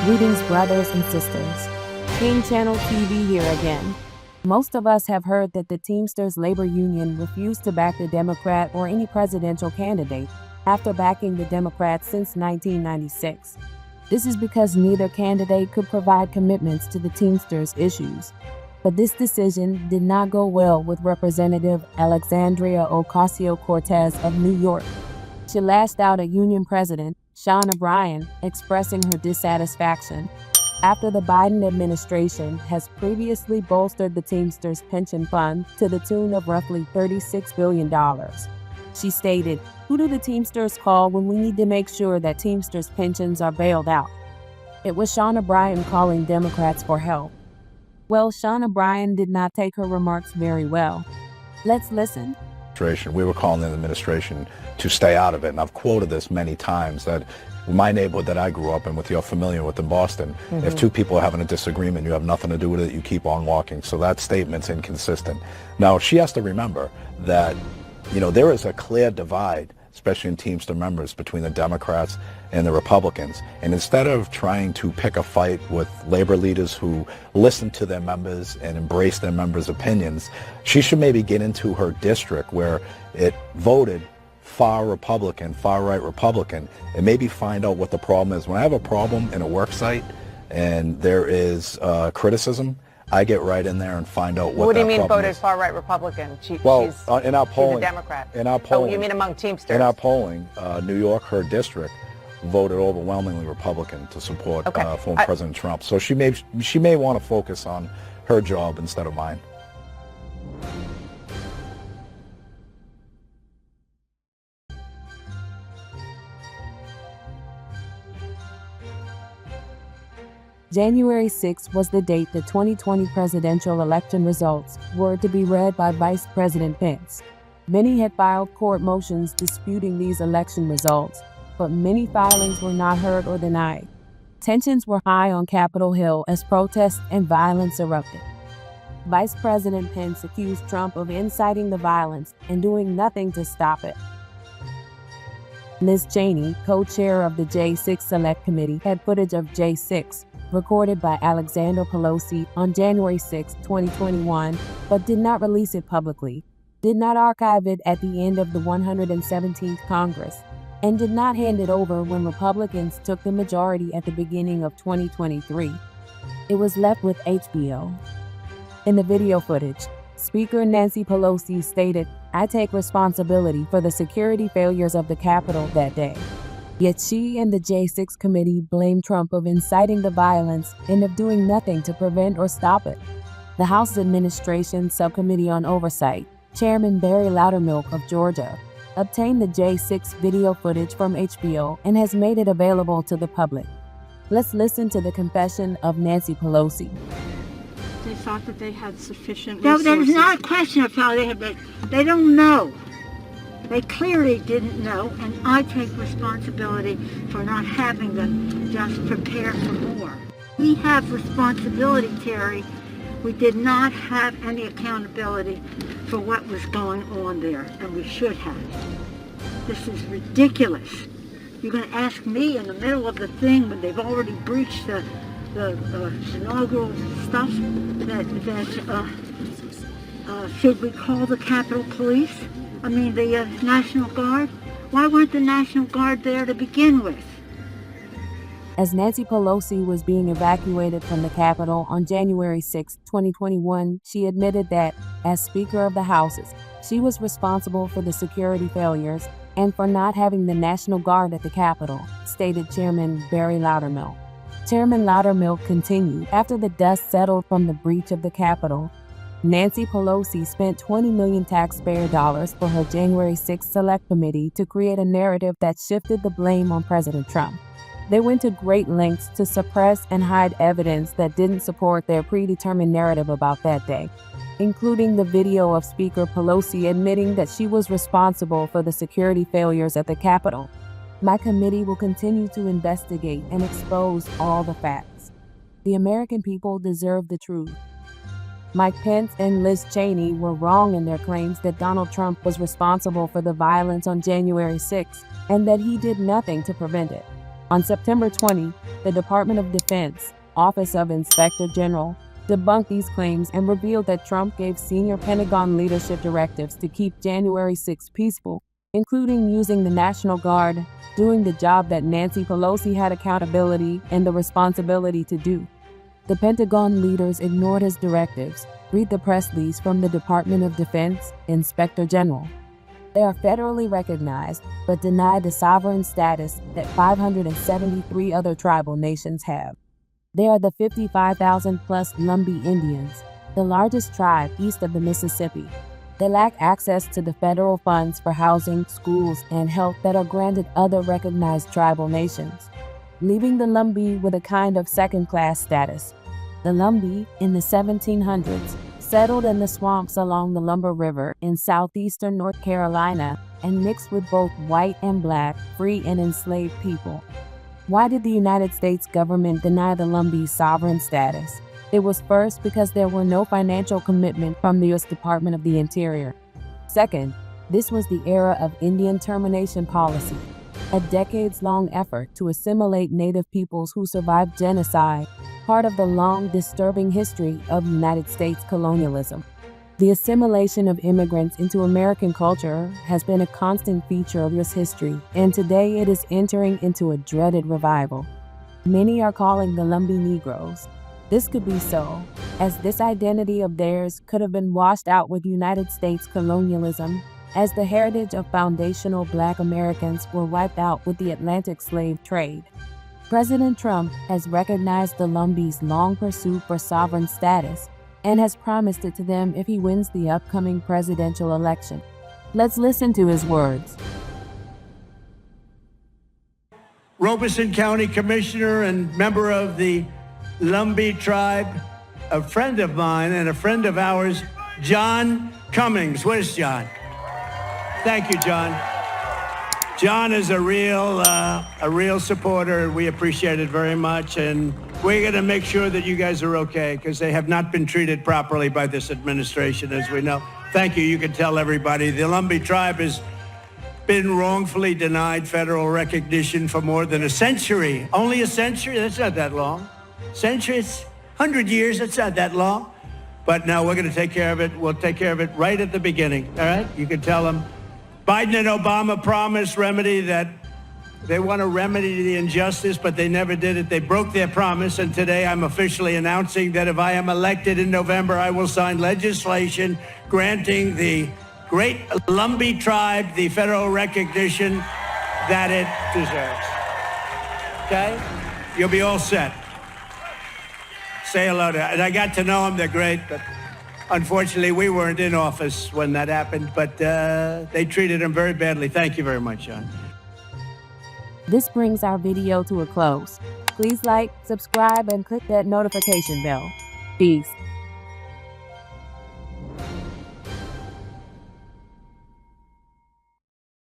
Greetings, brothers and sisters. King Channel TV here again. Most of us have heard that the Teamsters labor union refused to back the Democrat or any presidential candidate after backing the Democrats since 1996. This is because neither candidate could provide commitments to the Teamsters' issues. But this decision did not go well with Representative Alexandria Ocasio-Cortez of New York. She lashed out at union president Sean O'Brien, expressing her dissatisfaction after the Biden administration has previously bolstered the Teamsters pension fund to the tune of roughly $36 billion. She stated, "Who do the Teamsters call when we need to make sure that Teamsters pensions are bailed out?" It was Sean O'Brien calling Democrats for help. Well, Sean O'Brien did not take her remarks very well. Let's listen. We were calling the administration to stay out of it, and I've quoted this many times that in my neighborhood that I grew up in, with you're familiar with in Boston, if two people are having a disagreement, you have nothing to do with it, you keep on walking. So that statement's inconsistent. Now, she has to remember that, there is a clear divide, especially in Teamster members, between the Democrats and the Republicans. And instead of trying to pick a fight with labor leaders who listen to their members and embrace their members' opinions, she should maybe get into her district where it voted far right Republican, and maybe find out what the problem is. When I have a problem in a work site and there is criticism, I get right in there and find out what. What do you that mean problem voted is. far right Republican? In our polling, she's a Democrat. In our polling, Oh, you mean among Teamsters? In our polling, New York, her district, voted overwhelmingly Republican to support former President Trump. So she may want to focus on her job instead of mine. January 6 was the date the 2020 presidential election results were to be read by Vice President Pense. Many had filed court motions disputing these election results, but many filings were not heard or denied. Tensions were high on Capitol Hill as protests and violence erupted. Vice President Pense accused Trump of inciting the violence and doing nothing to stop it. Ms. Cheney, co-chair of the J6 Select Committee, had footage of J6 recorded by Alexander Pelosi on January 6, 2021, but did not release it publicly, did not archive it at the end of the 117th Congress, and did not hand it over when Republicans took the majority at the beginning of 2023. It was left with HBO. In the video footage, Speaker Nancy Pelosi stated, "I take responsibility for the security failures of the Capitol that day." Yet she and the J6 committee blamed Trump of inciting the violence and of doing nothing to prevent or stop it. The House Administration Subcommittee on Oversight, Chairman Barry Loudermilk of Georgia, obtained the J6 video footage from HBO and has made it available to the public. Let's listen to the confession of Nancy Pelosi. They thought that they had sufficient No, resources. there's not a question of how they have been. They don't know. They clearly didn't know, and I take responsibility for not having them just prepare for more. We have responsibility, Terry. We did not have any accountability for what was going on there, and we should have. This is ridiculous. You're going to ask me in the middle of the thing when they've already breached the inaugural stuff should we call the Capitol Police? I mean, the National Guard? Why weren't the National Guard there to begin with? As Nancy Pelosi was being evacuated from the Capitol on January 6, 2021, she admitted that, as Speaker of the Houses, she was responsible for the security failures and for not having the National Guard at the Capitol, stated Chairman Barry Loudermilk. Chairman Loudermilk continued, after the dust settled from the breach of the Capitol, Nancy Pelosi spent $20 million taxpayer dollars for her January 6 Select Committee to create a narrative that shifted the blame on President Trump. They went to great lengths to suppress and hide evidence that didn't support their predetermined narrative about that day, including the video of Speaker Pelosi admitting that she was responsible for the security failures at the Capitol. My committee will continue to investigate and expose all the facts. The American people deserve the truth. Mike Pence and Liz Cheney were wrong in their claims that Donald Trump was responsible for the violence on January 6 and that he did nothing to prevent it. On September 20, the Department of Defense, Office of Inspector General, debunked these claims and revealed that Trump gave senior Pentagon leadership directives to keep January 6 peaceful, including using the National Guard, doing the job that Nancy Pelosi had accountability and the responsibility to do. The Pentagon leaders ignored his directives. Read the press release from the Department of Defense, Inspector General. They are federally recognized, but denied the sovereign status that 573 other tribal nations have. They are the 55,000-plus Lumbee Indians, the largest tribe east of the Mississippi. They lack access to the federal funds for housing, schools, and health that are granted other recognized tribal nations, leaving the Lumbee with a kind of second-class status. The Lumbee, in the 1700s, settled in the swamps along the Lumber River in southeastern North Carolina and mixed with both white and black, free and enslaved people. Why did the United States government deny the Lumbee sovereign status? It was first because there were no financial commitment from the U.S. Department of the Interior. Second, this was the era of Indian termination policy, a decades-long effort to assimilate Native peoples who survived genocide, part of the long, disturbing history of United States colonialism. The assimilation of immigrants into American culture has been a constant feature of U.S. history, and today it is entering into a dreaded revival. Many are calling the Lumbee Negroes. This could be so, as this identity of theirs could have been washed out with United States colonialism, as the heritage of foundational Black Americans were wiped out with the Atlantic slave trade. President Trump has recognized the Lumbee's long pursuit for sovereign status and has promised it to them if he wins the upcoming presidential election. Let's listen to his words. Robeson County Commissioner and member of the Lumbee tribe, a friend of mine and a friend of ours, John Cummings. Where's John? Thank you, John. John is a real supporter. We appreciate it very much, and we're going to make sure that you guys are okay, because they have not been treated properly by this administration, as we know. Thank you. You can tell everybody. The Lumbee tribe has been wrongfully denied federal recognition for more than a century. Only a century? That's not that long. Centuries? 100 years? That's not that long. But now we're going to take care of it. We'll take care of it right at the beginning, all right? You can tell them. Biden and Obama promised remedy that they want to remedy the injustice, but they never did it. They broke their promise, and today I'm officially announcing that if I am elected in November, I will sign legislation granting the great Lumbee tribe the federal recognition that it deserves. Okay? You'll be all set. Say hello to, and I got to know them, they're great, but unfortunately, we weren't in office when that happened, but they treated him very badly. Thank you very much, John. This brings our video to a close. Please like, subscribe, and click that notification bell. Peace.